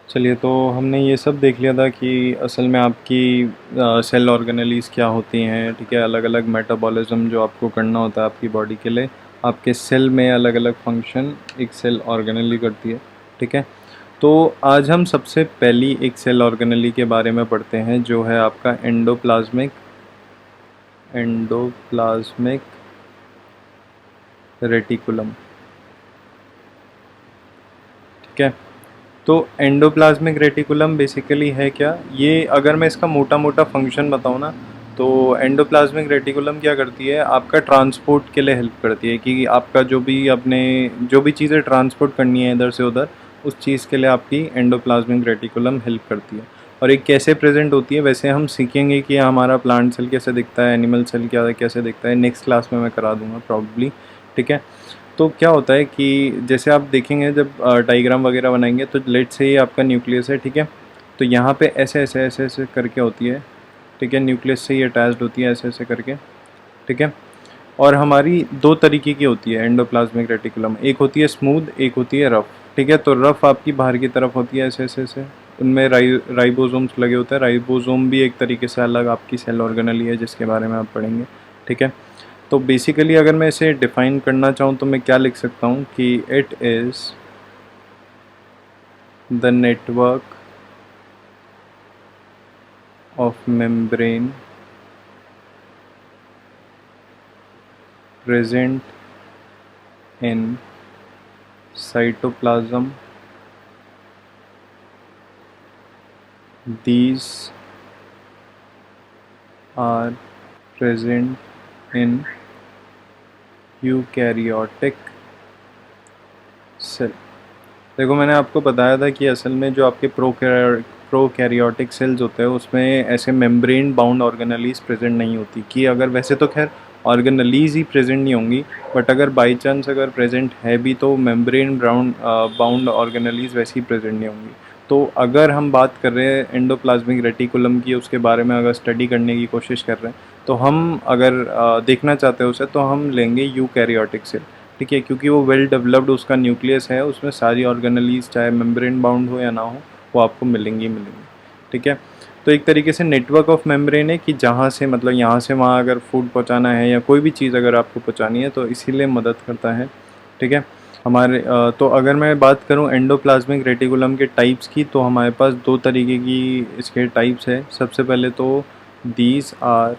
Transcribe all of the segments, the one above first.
चलिए, तो हमने ये सब देख लिया था कि असल में आपकी सेल ऑर्गेनेलीज़ क्या होती हैं, ठीक है। अलग अलग मेटाबॉलिज्म जो आपको करना होता है आपकी बॉडी के लिए, आपके सेल में अलग अलग फंक्शन एक सेल ऑर्गेनेली करती है, ठीक है। तो आज हम सबसे पहली एक सेल ऑर्गेनेली के बारे में पढ़ते हैं, जो है आपका एंडोप्लाज्मिक रेटिकुलम, ठीक है। तो एंडोप्लाज्मिक रेटिकुलम बेसिकली है क्या, ये अगर मैं इसका मोटा मोटा फंक्शन बताऊँ ना, तो एंडोप्लाज्मिक रेटिकुलम क्या करती है, आपका ट्रांसपोर्ट के लिए हेल्प करती है कि आपका जो भी चीज़ें ट्रांसपोर्ट करनी है इधर से उधर, उस चीज़ के लिए आपकी एंडोप्लाज्मिक रेटिकुलम हेल्प करती है। और एक कैसे प्रेजेंट होती है, वैसे हम सीखेंगे कि हमारा प्लांट सेल कैसे दिखता है, एनिमल सेल क्या कैसे दिखता है, नेक्स्ट क्लास में मैं करा दूंगा प्रॉब्ली, ठीक है। तो क्या होता है कि जैसे आप देखेंगे जब डायग्राम वगैरह बनाएंगे, तो लेट से ही आपका न्यूक्लियस है, ठीक है। तो यहाँ पे ऐसे ऐसे ऐसे ऐसे करके होती है, ठीक है। न्यूक्लियस से ही अटैच्ड होती है ऐसे ऐसे करके, ठीक है। और हमारी दो तरीके की होती है एंडोप्लाज्मिक रेटिकुलम, एक होती है स्मूथ, एक होती है रफ, ठीक है। तो रफ आपकी बाहर की तरफ होती है ऐसे ऐसे ऐसे, उनमें राइबोसोम्स लगे होते हैं। राइबोसोम भी एक तरीके से अलग आपकी सेल ऑर्गेनली है, जिसके बारे में आप पढ़ेंगे, ठीक है। तो बेसिकली अगर मैं इसे डिफाइन करना चाहूँ तो मैं क्या लिख सकता हूँ कि it is the network of membrane present in cytoplasm. These are present in eukaryotic cell. देखो, मैंने आपको बताया था कि असल में जो आपके प्रोकैरियोटिक सेल्स होते हैं उसमें ऐसे मेम्ब्रेन बाउंड ऑर्गेनेलीज प्रेजेंट नहीं होती, कि अगर वैसे तो खैर ऑर्गेनेलीज ही प्रेजेंट नहीं होंगी, बट अगर बाई चांस अगर प्रेजेंट है भी तो मेम्ब्रेन बाउंड ऑर्गेनेलीज वैसे ही प्रेजेंट नहीं होंगी। तो अगर हम बात कर रहे हैं एंडोप्लाज्मिक रेटिकुलम की, उसके बारे में अगर स्टडी करने की कोशिश कर रहे हैं, तो हम अगर देखना चाहते हैं उसे, तो हम लेंगे यूकैरियोटिक सेल, ठीक है। क्योंकि वो वेल डेवलप्ड उसका न्यूक्लियस है, उसमें सारी ऑर्गेनेलीज चाहे मेम्ब्रेन बाउंड हो या ना हो, वो आपको मिलेंगी मिलेंगी, ठीक है। तो एक तरीके से नेटवर्क ऑफ मेम्ब्रेन है कि जहाँ से मतलब यहाँ से वहाँ अगर फूड पहुँचाना है या कोई भी चीज़ अगर आपको पहुँचानी है, तो इसीलिए मदद करता है, ठीक है। तो अगर मैं बात करूँ एंडोप्लाज्मिक रेटिकुलम के टाइप्स की, तो हमारे पास दो तरीके की इसके टाइप्स है। सबसे पहले तो these are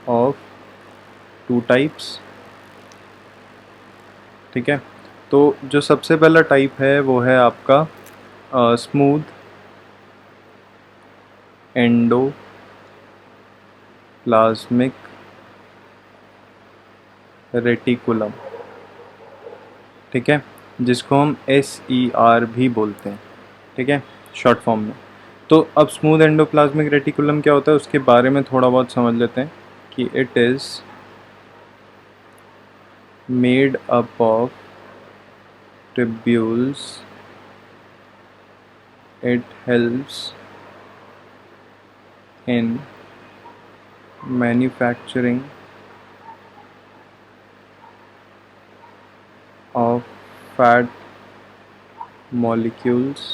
of two types, ठीक है। तो जो सबसे पहला टाइप है वो है आपका स्मूथ एंडोप्लाज्मिक रेटिकुलम, ठीक है, जिसको हम SER भी बोलते हैं, ठीक है, शॉर्ट फॉर्म में। तो अब स्मूथ एंडोप्लाज्मिक रेटिकुलम क्या होता है उसके बारे में थोड़ा बहुत समझ लेते हैं कि it is made up of tubules, it helps in manufacturing of fat molecules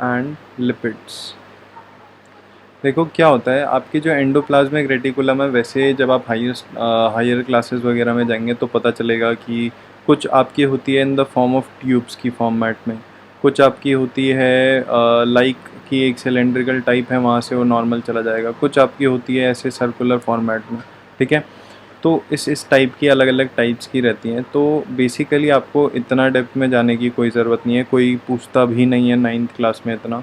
and lipids। देखो क्या होता है, आपकी जो एंडोप्लाज्मिक रेटिकुलम है, वैसे जब आप हायर क्लासेस वगैरह में जाएंगे तो पता चलेगा कि कुछ आपकी होती है in the form of tubes की फॉर्मेट में, कुछ आपकी होती है लाइक कि एक सिलेंड्रिकल टाइप है, वहाँ से वो नॉर्मल चला जाएगा, कुछ आपकी होती है ऐसे सर्कुलर फॉर्मेट में, ठीक है। तो इस टाइप की अलग अलग टाइप्स की रहती हैं। तो बेसिकली आपको इतना डेप्थ में जाने की कोई ज़रूरत नहीं है, कोई पूछता भी नहीं है नाइन्थ क्लास में इतना।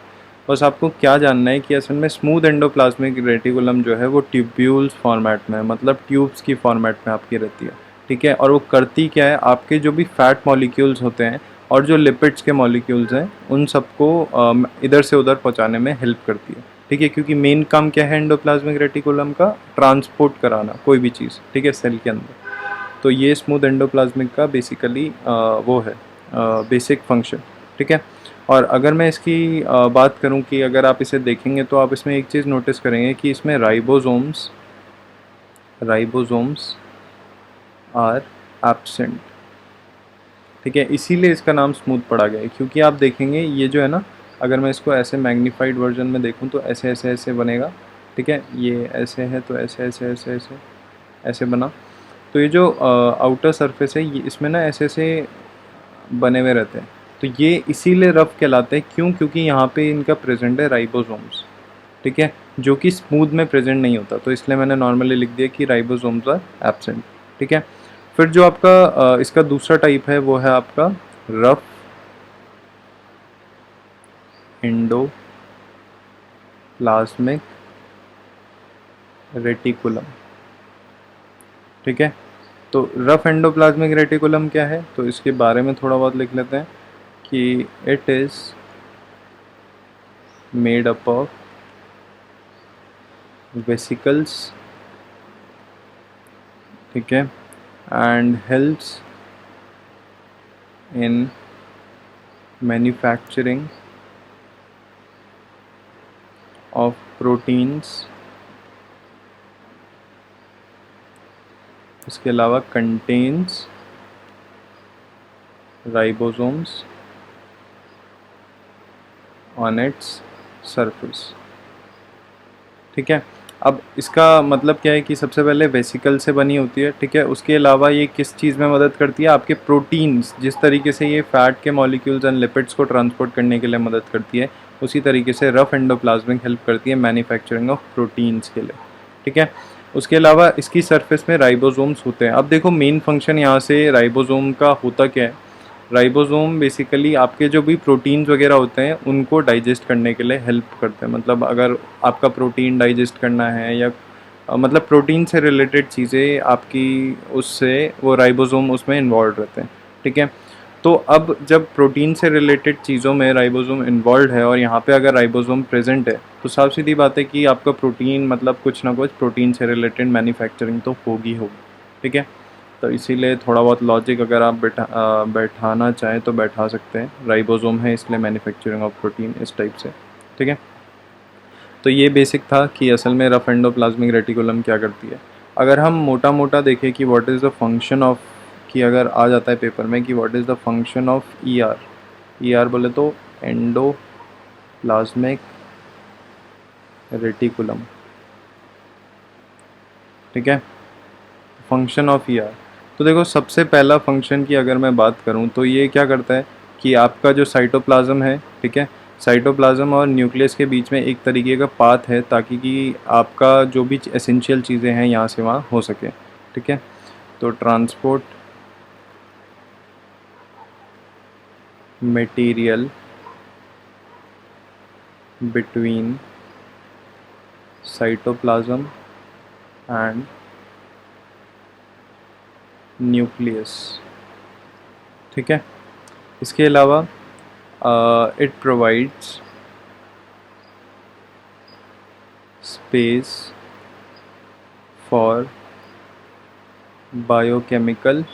बस आपको क्या जानना है कि असल में स्मूथ एंडोप्लाज्मिक रेटिकुलम जो है वो ट्यूब्यूल्स फॉर्मेट में, मतलब ट्यूब्स की फॉर्मेट में आपकी रहती है, ठीक है। और वो करती क्या है, आपके जो भी फैट मॉलिक्यूल्स होते हैं और जो लिपिड्स के मॉलिक्यूल्स हैं, उन सबको इधर से उधर पहुंचाने में हेल्प करती है, ठीक है। क्योंकि मेन काम क्या है एंडोप्लाज्मिक रेटिकुलम का, ट्रांसपोर्ट कराना कोई भी चीज़, ठीक है, सेल के अंदर। तो ये स्मूथ एंडोप्लाज्मिक का बेसिकली वो है बेसिक फंक्शन, ठीक है। और अगर मैं इसकी बात करूं कि अगर आप इसे देखेंगे तो आप इसमें एक चीज़ नोटिस करेंगे कि इसमें राइबोसोम्स आर एब्सेंट, ठीक है, इसीलिए इसका नाम स्मूथ पड़ा गया है। क्योंकि आप देखेंगे ये जो है ना, अगर मैं इसको ऐसे मैग्नीफाइड वर्जन में देखूँ तो ऐसे ऐसे ऐसे बनेगा। ठीक है, ये ऐसे है तो ऐसे ऐसे ऐसे ऐसे ऐसे बना। तो ये जो आउटर सरफेस है ये इसमें ना ऐसे ऐसे बने हुए रहते हैं। तो ये इसीलिए रफ कहलाते हैं। क्यों? क्योंकि यहाँ पे इनका प्रेजेंट है राइबोसोम्स। ठीक है, जो कि स्मूथ में प्रेजेंट नहीं होता, तो इसलिए मैंने नॉर्मली लिख दिया कि राइबोसोम्स आर एब्सेंट। ठीक है, फिर जो आपका इसका दूसरा टाइप है वो है आपका रफ एंडोप्लाज्मिक रेटिकुलम। ठीक है, तो रफ एंडोप्लाज्मिक रेटिकुलम क्या है, तो इसके बारे में थोड़ा बहुत लिख लेते हैं कि it is made up of vesicles. ठीक है, and helps in manufacturing of proteins. इसके अलावा contains ribosomes on its surface. ठीक है, अब इसका मतलब क्या है कि सबसे पहले वेसिकल से बनी होती है। ठीक है, उसके अलावा ये किस चीज़ में मदद करती है, आपके प्रोटीन्स, जिस तरीके से ये फैट के मॉलिक्यूल्स एंड लिपिड्स को ट्रांसपोर्ट करने के लिए मदद करती है, उसी तरीके से रफ एंडोप्लाज्मिक हेल्प करती है मैन्युफैक्चरिंग ऑफ प्रोटीन्स के लिए। ठीक है, उसके अलावा इसकी सरफेस में राइबोसोम्स होते हैं। अब देखो मेन फंक्शन यहाँ से राइबोसोम का होता क्या है। राइबोसोम बेसिकली आपके जो भी प्रोटीन्स वगैरह होते हैं उनको डाइजेस्ट करने के लिए हेल्प करते हैं। मतलब अगर आपका प्रोटीन डाइजेस्ट करना है या मतलब प्रोटीन से रिलेटेड चीज़ें आपकी, उससे वो राइबोसोम उसमें इन्वॉल्व रहते हैं। ठीक है, तो अब जब प्रोटीन से रिलेटेड चीज़ों में राइबोसोम इन्वॉल्व है और यहाँ पे अगर राइबोसोम प्रेजेंट है तो साफ सीधी बात है कि आपका प्रोटीन मतलब कुछ ना कुछ प्रोटीन से रिलेटेड मैन्युफैक्चरिंग तो होगी होगी। ठीक है, तो इसीलिए थोड़ा बहुत लॉजिक अगर आप बैठाना चाहें तो बैठा सकते हैं। राइबोसोम है इसलिए मैन्युफैक्चरिंग ऑफ प्रोटीन इस टाइप से। ठीक है, तो ये बेसिक था कि असल में रफ एंडोप्लाज्मिक रेटिकुलम क्या करती है। अगर हम मोटा मोटा देखें कि what is the function of, कि अगर आ जाता है पेपर में कि what is the function of ER, ER बोले तो एंडोप्लाज्मिक रेटिकुलम। ठीक है, फंक्शन ऑफ ईआर, तो देखो सबसे पहला फंक्शन की अगर मैं बात करूं तो ये क्या करता है कि आपका जो साइटोप्लाज्म है, ठीक है, साइटोप्लाज्म और न्यूक्लियस के बीच में एक तरीके का पाथ है ताकि कि आपका जो भी एसेंशियल चीज़ें हैं यहाँ से वहाँ हो सके। ठीक है, तो transport material between cytoplasm and nucleus. ठीक है, इसके अलावा it provides space for biochemical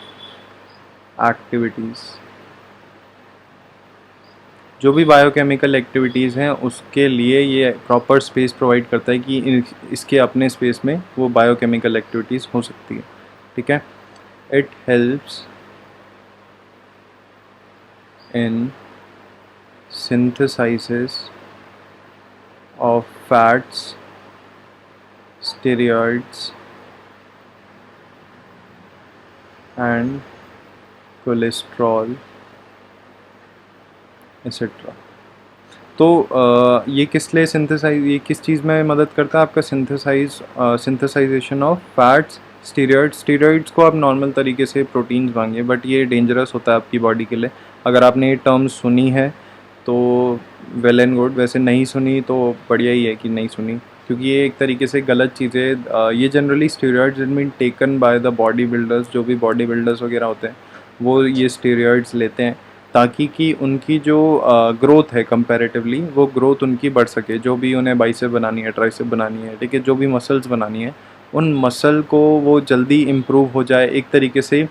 activities. जो भी बायोकेमिकल एक्टिविटीज़ हैं उसके लिए ये प्रॉपर स्पेस प्रोवाइड करता है कि इसके अपने स्पेस में वो बायोकेमिकल एक्टिविटीज़ हो सकती है। ठीक है, it helps in synthesis of fats, steroids and cholesterol etc. तो ये किस लिए सिंथेसाइज, ये किस चीज़ में मदद करता है, आपका सिंथेसाइजेशन ऑफ फैट्स, स्टीरॉइड्स। स्टीरॉइड्स को आप नॉर्मल तरीके से प्रोटीन्स मांगिए, बट ये डेंजरस होता है आपकी बॉडी के लिए। अगर आपने ये टर्म सुनी है तो वेल एंड गुड, वैसे नहीं सुनी तो बढ़िया ही है कि नहीं सुनी, क्योंकि ये एक तरीके से गलत चीज़ें। ये generally steroids have been taken by the body builders, जो भी बॉडी बिल्डर्स वगैरह होते हैं वो ये स्टीरॉइड्स लेते हैं ताकि कि उनकी जो ग्रोथ है कंपैरेटिवली, वो ग्रोथ उनकी बढ़ सके। जो भी उन्हें बाइसेप बनानी है, ट्राइसेप बनानी है, ठीक है, जो भी मसल्स बनानी है, उन मसल को वो जल्दी इम्प्रूव हो जाए एक तरीके से।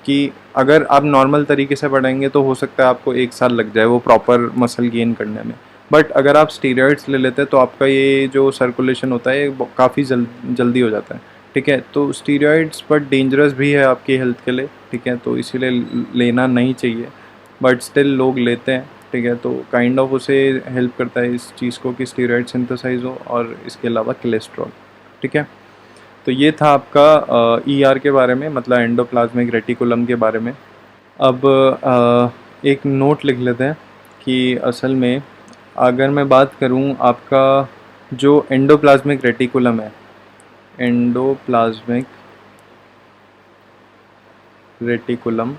कि अगर आप नॉर्मल तरीके से बढ़ाएंगे तो हो सकता है आपको 1 साल लग जाए वो प्रॉपर मसल गेन करने में, बट अगर आप स्टीरॉइड्स ले लेते हैं तो आपका ये जो सर्कुलेशन होता है काफ़ी जल्दी हो जाता है। ठीक है। तो स्टीरॉइड्स बट डेंजरस भी है आपकी हेल्थ के लिए, ठीक है, तो इसीलिए लेना नहीं चाहिए, बट स्टिल लोग लेते हैं, ठीक है। तो काइंड ऑफ उसे हेल्प करता है इस चीज़ को कि स्टीरॉइड सिंथेसाइज हो, और इसके अलावा कोलेस्ट्रॉल, ठीक है। तो ये था आपका ईआर के बारे में, मतलब एंडोप्लाज्मिक रेटिकुलम के बारे में। अब एक नोट लिख लेते हैं कि असल में अगर मैं बात करूं आपका जो एंडोप्लाज्मिक रेटिकुलम है, एंडोप्लाज्मिक रेटिकुलम,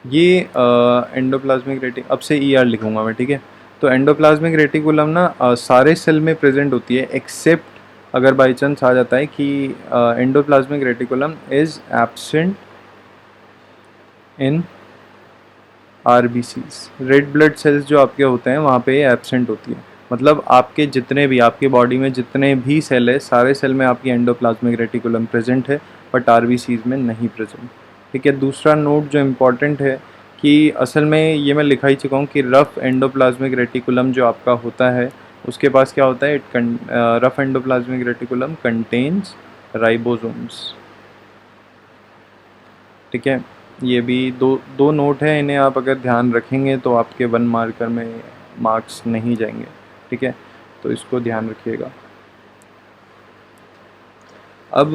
ये एंडोप्लाज्मिक रेटिक अब से ईआर लिखूंगा मैं, ठीक है। तो एंडोप्लाज्मिक रेटिकुलम ना सारे सेल में प्रेजेंट होती है, एक्सेप्ट अगर बाई चांस आ जाता है कि endoplasmic reticulum is absent in RBCs. Red blood cells जो आपके होते हैं वहाँ पे एब्सेंट होती है, मतलब आपके जितने भी आपकी बॉडी में जितने भी सेल है, सारे सेल में आपकी एंडोप्लाज्मिक रेटिकुलम प्रेजेंट है, बट आरबीसीज में नहीं प्रेजेंट, ठीक है। दूसरा नोट जो इम्पॉर्टेंट है कि असल में ये मैं लिखा ही चुका हूँ कि रफ एंडोप्लाज्मिक रेटिकुलम जो आपका होता है उसके पास क्या होता है, rough endoplasmic reticulum contains ribosomes, ठीक है। ये भी दो दो नोट हैं, इन्हें आप अगर ध्यान रखेंगे तो आपके 1 मार्कर में मार्क्स नहीं जाएंगे, ठीक है, तो इसको ध्यान रखिएगा। अब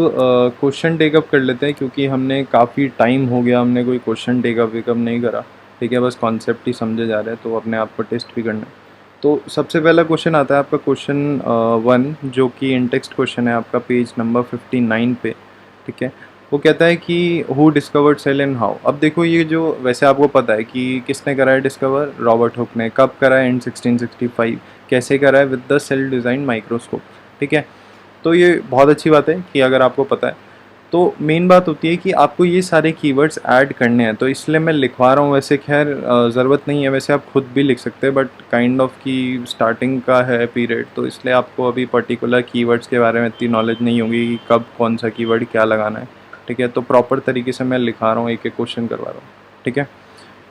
क्वेश्चन टेकअप कर लेते हैं, क्योंकि हमने काफ़ी टाइम हो गया हमने कोई क्वेश्चन टेकअप वेकअप नहीं करा, ठीक है, बस कॉन्सेप्ट ही समझे जा रहे हैं, तो अपने आप को टेस्ट भी करना है। तो सबसे पहला क्वेश्चन आता है आपका क्वेश्चन 1, जो कि इन टेक्स्ट क्वेश्चन है आपका पेज नंबर 59 पे, ठीक है। वो कहता है कि who discovered cell and how. अब देखो ये जो वैसे आपको पता है कि किसने करा है डिस्कवर, रॉबर्ट हुक ने। कब करा है, इन 1665। कैसे करा है, with the cell design microscope, ठीक है। तो ये बहुत अच्छी बात है कि अगर आपको पता है, तो मेन बात होती है कि आपको ये सारे कीवर्ड्स ऐड करने हैं, तो इसलिए मैं लिखवा रहा हूँ। वैसे खैर ज़रूरत नहीं है, वैसे आप खुद भी लिख सकते हैं, बट काइंड ऑफ की स्टार्टिंग का है पीरियड, तो इसलिए आपको अभी पर्टिकुलर कीवर्ड्स के बारे में इतनी नॉलेज नहीं होगी कि कब कौन सा कीवर्ड क्या लगाना है, ठीक है। तो प्रॉपर तरीके से मैं लिखा रहा हूँ, एक एक क्वेश्चन करवा रहा हूँ, ठीक है।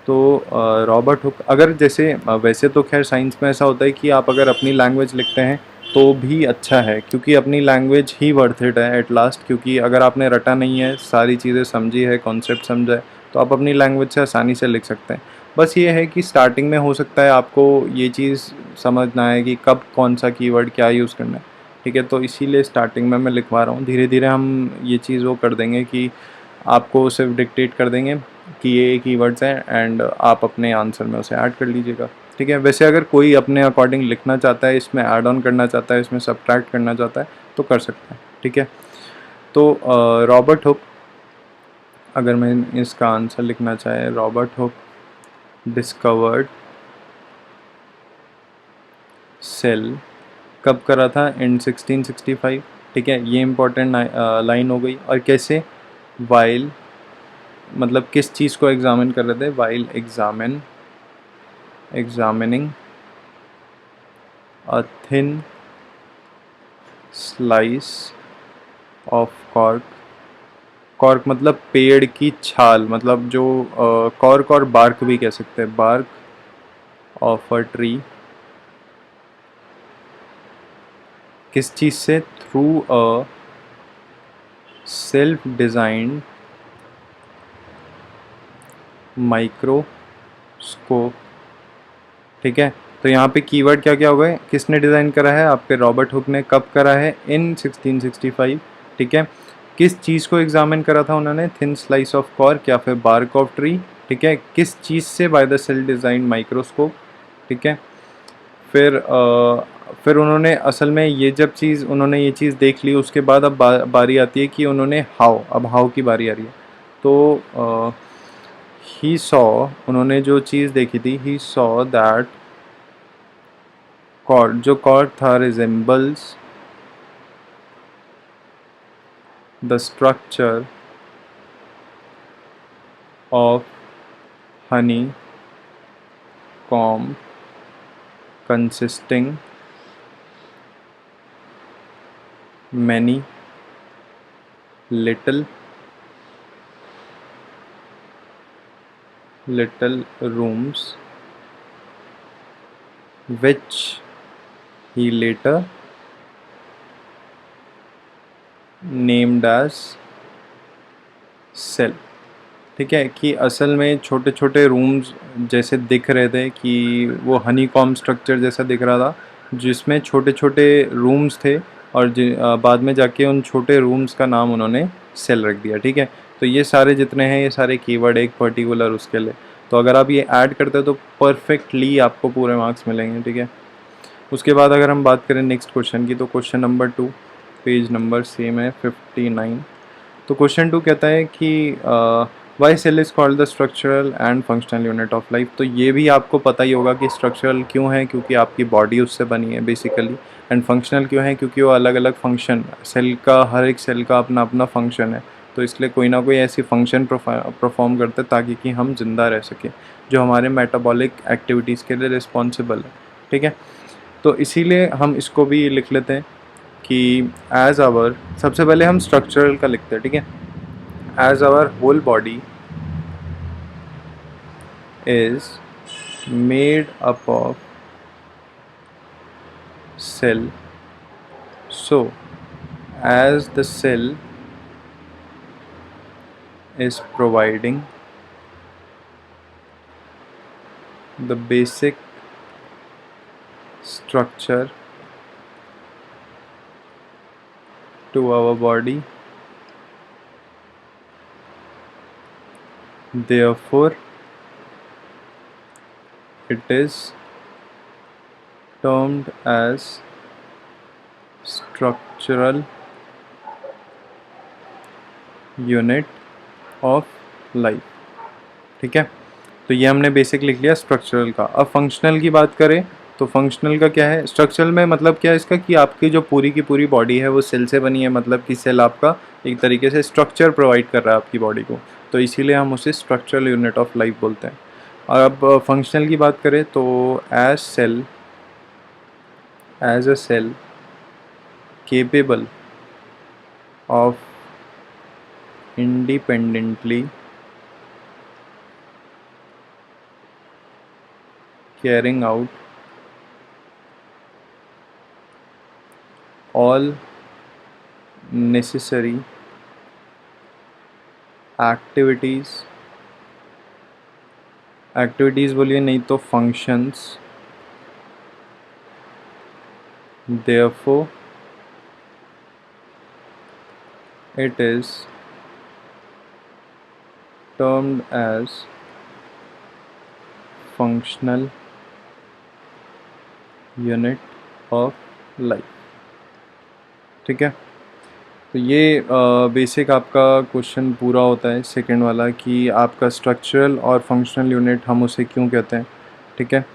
तो रॉबर्ट हुक, अगर जैसे वैसे तो खैर साइंस में ऐसा होता है कि आप अगर अपनी लैंग्वेज लिखते हैं तो भी अच्छा है, क्योंकि अपनी लैंग्वेज ही वर्थ इट है एट लास्ट। क्योंकि अगर आपने रटा नहीं है, सारी चीज़ें समझी है, कॉन्सेप्ट समझा है, तो आप अपनी लैंग्वेज से आसानी से लिख सकते हैं। बस ये है कि स्टार्टिंग में हो सकता है आपको ये चीज़ समझना है कि कब कौन सा कीवर्ड क्या यूज़ करना है, ठीक है। तो इसीलिए स्टार्टिंग में मैं लिखवा रहा हूँ। धीरे धीरे हम ये चीज़ वो कर देंगे कि आपको सिर्फ डिक्टेट कर देंगे कि ये कीवर्ड्स हैं, एंड आप अपने आंसर में उसे ऐड कर लीजिएगा, ठीक है। वैसे अगर कोई अपने अकॉर्डिंग लिखना चाहता है, इसमें ऐड ऑन करना चाहता है, इसमें सब्ट्रैक्ट करना चाहता है, तो कर सकता है, ठीक है। तो रॉबर्ट हुक, अगर मैं इसका आंसर लिखना चाहे, रॉबर्ट हुक डिस्कवर्ड सेल कब करा था, इन 1665, ठीक है। ये इंपॉर्टेंट लाइन हो गई। और कैसे, वाइल, मतलब किस चीज़ को एग्जामिन कर रहे थे, while examining a thin slice of cork. Cork मतलब पेड़ की छाल, मतलब जो कॉर्क और बार्क भी कह सकते हैं, बार्क ऑफ अ ट्री। किस चीज़ से, through a self designed microscope, ठीक है। तो यहाँ पे कीवर्ड क्या क्या हो गए, किसने डिज़ाइन करा है, आपके रॉबर्ट हुक ने। कब करा है, इन 1665, ठीक है। किस चीज़ को एग्जामिन करा था उन्होंने, थिन स्लाइस ऑफ कॉर्क या फिर बार्क ऑफ ट्री, ठीक है। किस चीज़ से, by the cell design microscope, ठीक है। फिर उन्होंने असल में ये जब चीज़ उन्होंने ये चीज़ देख ली, उसके बाद अब बारी आती है कि उन्होंने हाउ, अब हाउ की बारी आ रही है। तो ही सॉ, उन्होंने जो चीज़ देखी थी, ही सॉ दैट कॉर्ड, जो कॉर्ड था, resembles the structure of honeycomb consisting many little rooms, which he later named as cell. ठीक है, कि असल में छोटे छोटे रूम्स जैसे दिख रहे थे, कि वो हनी कॉम स्ट्रक्चर जैसा दिख रहा था, जिसमें छोटे छोटे रूम्स थे, और बाद में जाके उन छोटे रूम्स का नाम उन्होंने सेल रख दिया। ठीक है, तो ये सारे जितने हैं ये सारे कीवर्ड एक पर्टिकुलर उसके लिए। तो अगर आप ये ऐड करते हो तो परफेक्टली आपको पूरे मार्क्स मिलेंगे। ठीक है, उसके बाद अगर हम बात करें नेक्स्ट क्वेश्चन की, तो question number 2, page number same है 59। तो क्वेश्चन 2 कहता है कि why cell is called the structural and functional unit of life. तो ये भी आपको पता ही होगा कि स्ट्रक्चरल क्यों है, क्योंकि आपकी बॉडी उससे बनी है बेसिकली। एंड फंक्शनल क्यों है, क्योंकि वो अलग अलग फंक्शन, सेल का हर एक सेल का अपना अपना फंक्शन है। तो इसलिए कोई ना कोई ऐसी फंक्शन परफॉर्म करते हैं ताकि कि हम जिंदा रह सकें, जो हमारे मेटाबॉलिक एक्टिविटीज़ के लिए रिस्पॉन्सिबल है। ठीक है, तो इसीलिए हम इसको भी लिख लेते हैं कि एज आवर, सबसे पहले हम स्ट्रक्चरल का लिखते हैं। ठीक है, as our whole body is made up of cell, so as the cell is providing the basic structure to our body, therefore it is termed as structural unit of life। ठीक है, तो ये हमने बेसिक लिख लिया structural का। अब functional की बात करें तो फंक्शनल का क्या है, स्ट्रक्चरल में मतलब क्या है इसका, कि आपकी जो पूरी की पूरी बॉडी है वो सेल से बनी है, मतलब कि सेल आपका एक तरीके से स्ट्रक्चर प्रोवाइड कर रहा है आपकी बॉडी को, तो इसीलिए हम उसे स्ट्रक्चरल यूनिट ऑफ लाइफ बोलते हैं। और अब फंक्शनल की बात करें तो as a cell capable of independently carrying out all necessary activities बोलिए नहीं तो functions, therefore it is termed as functional unit of life। ठीक है, तो ये बेसिक आपका क्वेश्चन पूरा होता है सेकंड वाला, कि आपका स्ट्रक्चरल और फंक्शनल यूनिट हम उसे क्यों कहते हैं। ठीक है,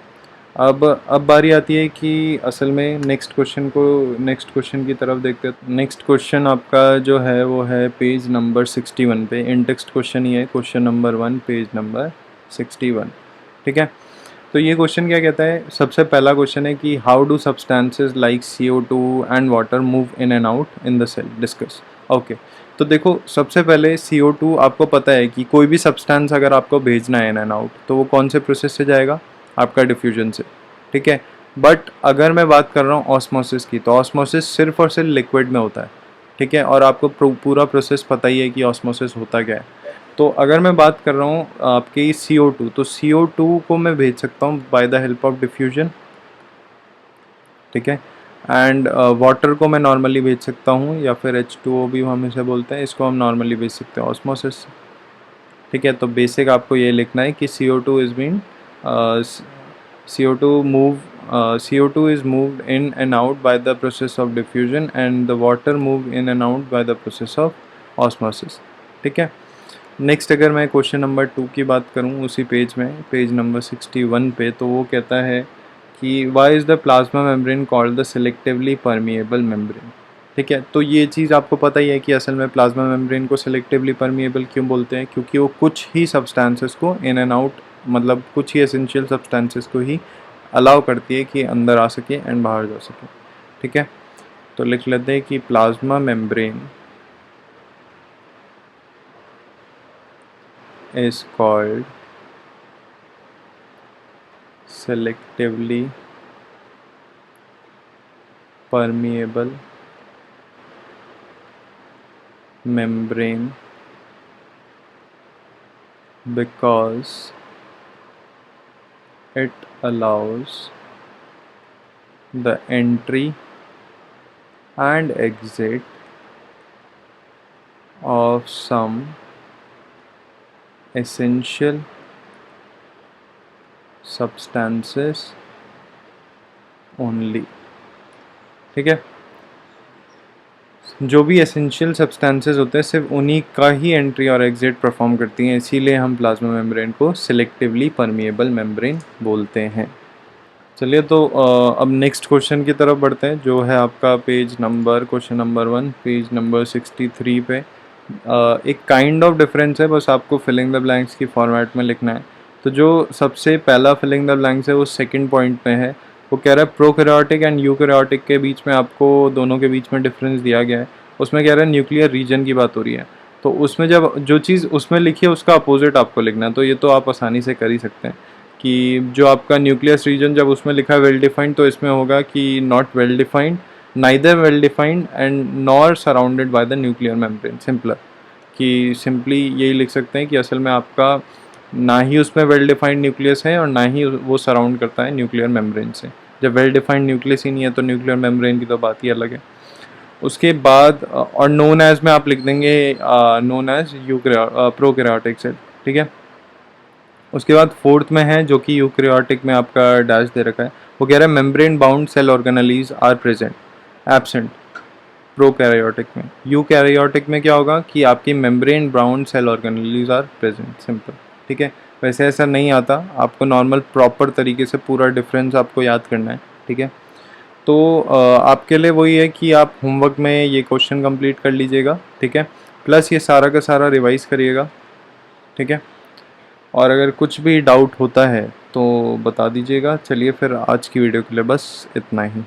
अब बारी आती है कि असल में नेक्स्ट क्वेश्चन की तरफ देखते हैं। नेक्स्ट क्वेश्चन आपका जो है वो है पेज नंबर 61 पे, इन टेक्स्ट क्वेश्चन ही है, क्वेश्चन नंबर 1 पेज नंबर 61। ठीक है, तो ये क्वेश्चन क्या कहता है, सबसे पहला क्वेश्चन है कि how do substances like CO2 and water move in and out in the cell, discuss. Okay, तो देखो सबसे पहले CO2 आपको पता है कि कोई भी सब्सटेंस अगर आपको भेजना है इन एंड आउट तो वो कौन से प्रोसेस से जाएगा, आपका डिफ्यूजन से। ठीक है, बट अगर मैं बात कर रहा हूँ ऑस्मोसिस की, तो ऑस्मोसिस सिर्फ और सिर्फ लिक्विड में होता है। ठीक है, और आपको पूरा प्रोसेस पता ही है कि ऑस्मोसिस होता क्या है। तो अगर मैं बात कर रहा हूँ आपकी CO2, तो CO2 को मैं भेज सकता हूँ by the help of diffusion. ठीक है, एंड वाटर को मैं नॉर्मली भेज सकता हूँ, या फिर H2O भी हम इसे बोलते हैं, इसको हम नॉर्मली भेज सकते हैं ऑस्मोसिस से। ठीक है, तो बेसिक आपको ये लिखना है कि CO2 is been CO2 move CO2 is moved in and out by the process of diffusion and the water move in and out by the process of osmosis। ठीक है, नेक्स्ट अगर मैं क्वेश्चन नंबर 2 की बात करूं उसी page में, page number 61 पे, तो वो कहता है कि why is the plasma membrane called the selectively permeable membrane. ठीक है, तो ये चीज़ आपको पता ही है कि असल में प्लाज्मा मेम्ब्रेन को सेलेक्टिवली परमिएबल क्यों बोलते हैं, क्योंकि वो कुछ ही सब्सटेंसेस को इन एंड आउट, मतलब कुछ ही एसेंशियल सब्सटेंसेस को ही अलाउ करती है कि अंदर आ सके एंड बाहर जा सके। ठीक है, तो लिख लेते हैं कि plasma membrane is called selectively permeable membrane because it allows the entry and exit of some essential substances only। ठीक है, जो भी एसेंशियल सब्सटेंसेस होते हैं सिर्फ उन्हीं का ही एंट्री और एग्जिट परफॉर्म करती हैं, इसीलिए हम प्लाज्मा मेम्ब्रेन को सिलेक्टिवली परमिएबल मेम्ब्रेन बोलते हैं। चलिए तो अब नेक्स्ट क्वेश्चन की तरफ बढ़ते हैं, जो है आपका page number question number 1 page number 63 पे। एक काइंड ऑफ डिफरेंस है, बस आपको फिलिंग द ब्लैंक्स की फॉर्मेट में लिखना है। तो जो सबसे पहला फिलिंग द ब्लैंक्स है वो सेकंड पॉइंट में है, वो कह रहा है प्रोकैरियोटिक एंड यूकैरियोटिक के बीच में आपको दोनों के बीच में डिफरेंस दिया गया है। उसमें कह रहा है न्यूक्लियर रीजन की बात हो रही है, तो उसमें जब जो चीज़ उसमें लिखी है उसका अपोजिट आपको लिखना है। तो ये तो आप आसानी से कर ही सकते हैं कि जो आपका न्यूक्लियस रीजन जब उसमें लिखा है वेल डिफाइंड, तो इसमें होगा कि not well defined, neither well defined and nor surrounded by the nuclear membrane. Simpler कि सिंपली यही लिख सकते हैं कि असल में आपका ना ही उसमें वेल डिफाइंड न्यूक्लियस है और ना ही वो सराउंड करता है न्यूक्लियर मेम्ब्रेन से। जब वेल डिफाइंड न्यूक्लियस ही नहीं है तो न्यूक्लियर मेम्ब्रेन की तो बात ही अलग है। उसके बाद और नोन एज में आप लिख देंगे नोन एज प्रोकैरियोटिक सेल। ठीक है, उसके बाद फोर्थ में है जो कि यूकैरियोटिक में आपका डैश दे रखा है, वो कह रहा है membrane bound cell organelles are present absent prokaryotic में। यूकैरियोटिक में क्या होगा कि आपकी membrane bound cell organelles are present. Simple. ठीक है, वैसे ऐसा नहीं आता, आपको नॉर्मल प्रॉपर तरीके से पूरा डिफरेंस आपको याद करना है। ठीक है, तो आपके लिए वही है कि आप होमवर्क में ये क्वेश्चन कंप्लीट कर लीजिएगा। ठीक है, प्लस ये सारा का सारा रिवाइज करिएगा। ठीक है, और अगर कुछ भी डाउट होता है तो बता दीजिएगा। चलिए फिर आज की वीडियो के लिए बस इतना ही।